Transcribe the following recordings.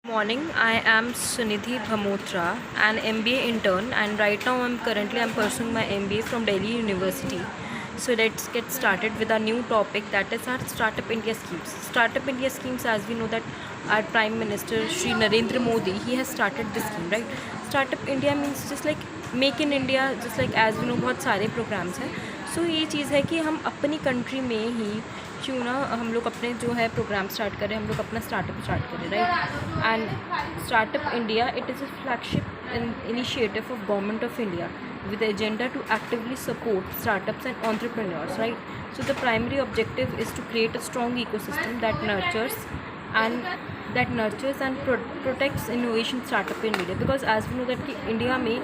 Morning, I am Sunidhi Bhamotra, an MBA intern, and right now I'm pursuing my MBA from Delhi University. So let's get started with our new topic, that is our Startup India schemes. Startup India schemes, as we know that our Prime Minister Shri Narendra Modi, he has started this scheme, right? Startup India means just like Make in India, just like as we know बहुत सारे programs हैं. So ये चीज़ है कि हम अपनी country में ही क्यों ना हम लोग अपने जो है प्रोग्राम स्टार्ट करें, हम लोग अपना स्टार्टअप स्टार्ट करें, right. And startup India, it is a flagship initiative of government of India with the agenda to actively support startups and entrepreneurs, right? So the primary objective is to create a strong ecosystem that nurtures and protects innovation startup in India, because as we know that कि India में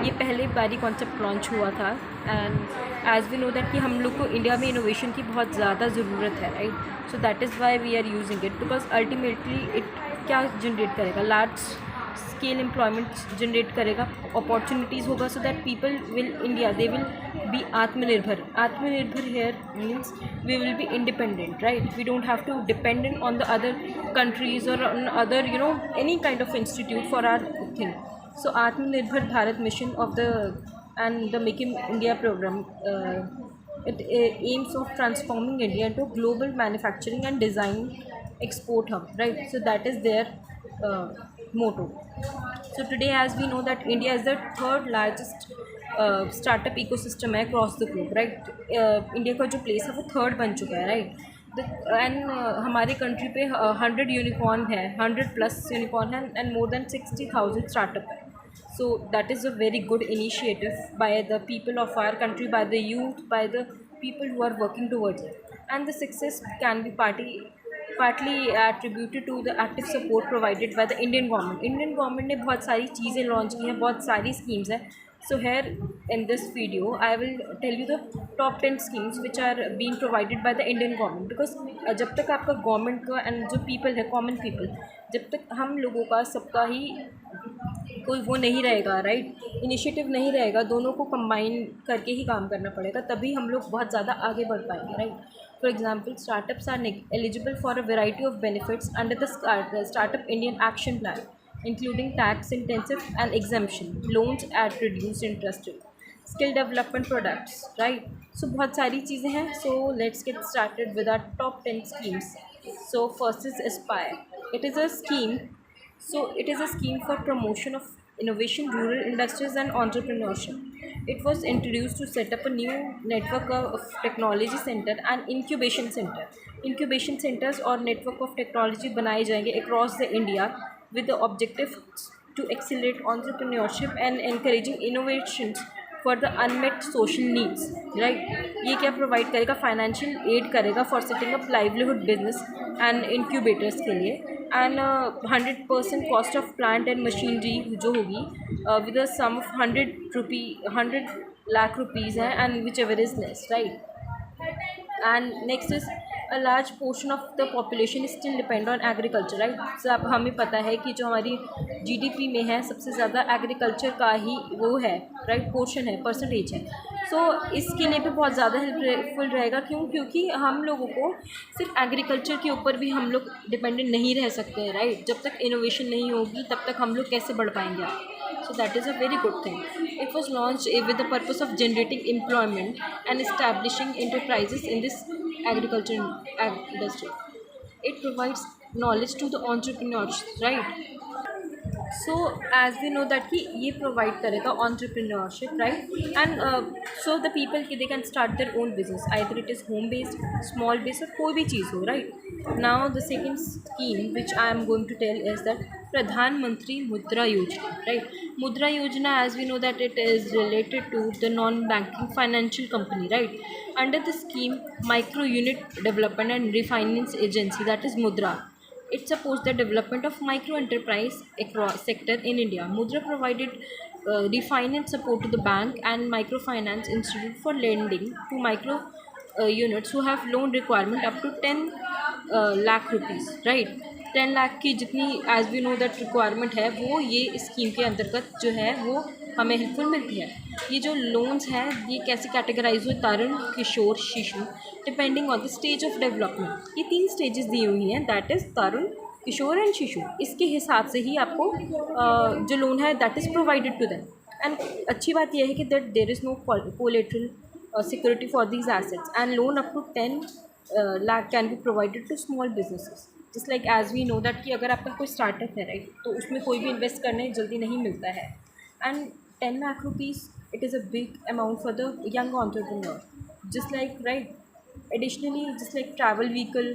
ये पहले बारी concept launch हुआ था. And as we know that कि हम लोग को इंडिया में इनोवेशन की बहुत ज़्यादा ज़रूरत है, right. So that is why we are using it, because ultimately it क्या जनरेट करेगा, लार्ज स्केल एम्प्लॉयमेंट जनरेट करेगा, अपॉर्चुनिटीज़ होगा, so that people will India they will be Atmanirbhar here means we will be independent, right. We don't have to dependent on the other countries or on other any kind of institute for our thing. So Atmanirbhar Bharat mission of the and the Make in India program, it aims of transforming India into global manufacturing and design export hub, right. So that is their uh, motto. So today, as we know that India is the third largest startup ecosystem है across the globe, right. India का जो place है वो third बन चुका है, right. And हमारे country पे 100 यूनिकॉर्न है, 100+ यूनिकॉर्न है, एंड मोर देन 60,000 स्टार्टअप है. So that is a very good initiative by the people of our country, by the youth, by the people who are working towards it. And the success can be partly attributed to the active support provided by the Indian government. Indian government ने बहुत सारी चीज़ें launch की हैं, बहुत सारी schemes हैं. So here in this video I will tell you the top 10 schemes which are being provided by the Indian government, because जब तक आपका गवर्नमेंट का एंड जो पीपल है, कॉमन पीपल, जब तक हम लोगों का सबका ही कोई वो नहीं रहेगा, राइट, इनिशिएटिव नहीं रहेगा, दोनों को कंबाइन करके ही काम करना पड़ेगा, तभी हम लोग बहुत ज़्यादा आगे बढ़ पाएंगे, right. For example, startups are eligible for a variety of benefits under the startup Indian action plan, including tax intensive and exemption, loans at reduced interest rate, skill development products, right. So बहुत सारी चीज़ें हैं. So let's get started with our top 10 schemes. So first is Aspire. It is a scheme. So it is a scheme for promotion of innovation, rural industries and entrepreneurship. It was introduced to set up a new network of technology center and incubation center. Incubation centers और network of technology बनाए जाएंगे across the India with the objective to accelerate entrepreneurship and encouraging innovations for the unmet social needs, right. ये क्या provide करेगा, financial aid करेगा for setting up livelihood business and incubators के लिए. And 100% cost of plant and machinery जो होगी with a sum of 100 lakh rupees है, and whichever is less, right. And next is a large portion of the population still depend on agriculture, right. सब हमें पता है कि जो हमारी जीडीपी में है सबसे ज़्यादा एग्रीकल्चर का ही वो है, राइट, पोर्शन है, परसेंटेज है. सो इसके लिए भी बहुत ज़्यादा हेल्पफुल रहेगा. क्योंकि हम लोगों को सिर्फ एग्रीकल्चर के ऊपर भी हम लोग डिपेंडेंट नहीं रह सकते हैं, राइट. जब तक इनोवेशन नहीं होगी तब तक हम लोग कैसे बढ़ पाएंगे. So that is a very good thing. It was launched with the purpose of generating employment and establishing enterprises in this agriculture industry. It provides knowledge to the entrepreneurs, right? So as we know that कि ये provide करेगा entrepreneurship, right. And so the people they can start their own business, either it is home based, small based, और कोई भी चीज़ हो, right. Now the second scheme which I am going to tell is that Pradhan Mantri Mudra Yojana, right. Mudra Yojana, as we know that it is related to the non banking financial company, right. Under the scheme micro unit development and refinance agency, that is मुद्रा. It supports the development of micro enterprise across sector in India. Mudra provided refinance support to the bank and microfinance institute for lending to micro units who have loan requirement up to 10 lakh rupees, right. 10 lakh की जितनी as we know that requirement है वो ये scheme के अंतर्गत जो है वो हमें हेल्पफुल मिलती है. ये जो लोन्स हैं ये कैसे कैटेगराइज हुए, Tarun, Kishore, Shishu, depending on the stage of development. ये 3 स्टेजेस दी हुई हैं, that is Tarun, Kishore and Shishu, इसके हिसाब से ही आपको जो लोन है that is provided to them. And अच्छी बात यह है कि that there is no collateral security for these assets and loan up to 10 lakh can be provided to small businesses. Just like as we know that कि अगर आपका कोई startup है राइट, तो उसमें कोई भी इन्वेस्ट करने जल्दी नहीं मिलता है। And 10 lakh rupees it is a big amount for the young entrepreneur, just like right, additionally just like travel vehicle,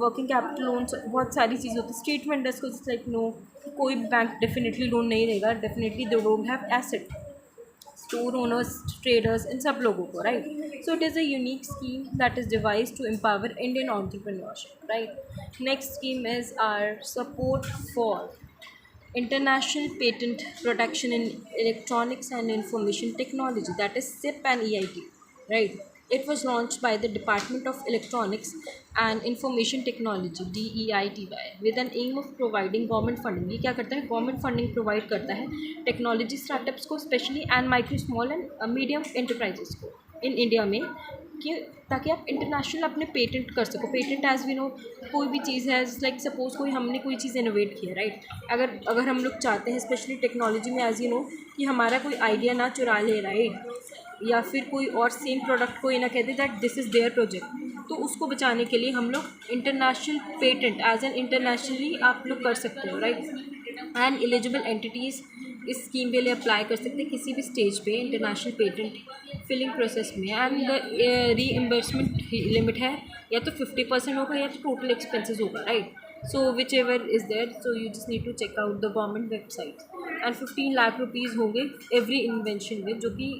working capital loans, बहुत सारी चीज़ें होती है। स्ट्रीट वेंडर्स को जस्ट लाइक नो, कोई बैंक डेफिनेटली लोन नहीं देगा, definitely they don't have asset, store owners, traders, इन सब लोगों को right. So it is a unique scheme that is devise to empower Indian entrepreneurship right. Next scheme is our support for International Patent Protection in Electronics and Information Technology, that is SIP and EIT, right? It was launched by the Department of Electronics and Information Technology DEITY with an aim of providing government funding। ये क्या करता है? Government funding provide करता है technology startups को, specially and micro small and medium enterprises को in India में, कि ताकि आप इंटरनेशनल अपने पेटेंट कर सको। पेटेंट एज वी नो कोई भी चीज़ है, लाइक सपोज कोई हमने कोई चीज़ इनोवेट की है राइट, अगर हम लोग चाहते हैं स्पेशली टेक्नोलॉजी में एज यू नो कि हमारा कोई आइडिया ना चुरा ले राइट, या फिर कोई और सेम प्रोडक्ट को ये ना कहते that this is their project, तो उसको बचाने के लिए हम लोग international patent as an internationally आप लोग कर सकते हो राइट। एंड एलिजिबल एंटिटीज़ इस स्कीम के लिए अप्लाई कर सकते हैं किसी भी स्टेज पे इंटरनेशनल पेटेंट फिलिंग प्रोसेस में। एंड द रीइम्बर्समेंट लिमिट है या तो 50% होगा या तो टोटल एक्सपेंसेस होगा right. So whichever is there, so you just need to check out the government website. And 15 lakh rupees होंगे एवरी इन्वेंशन में, जो कि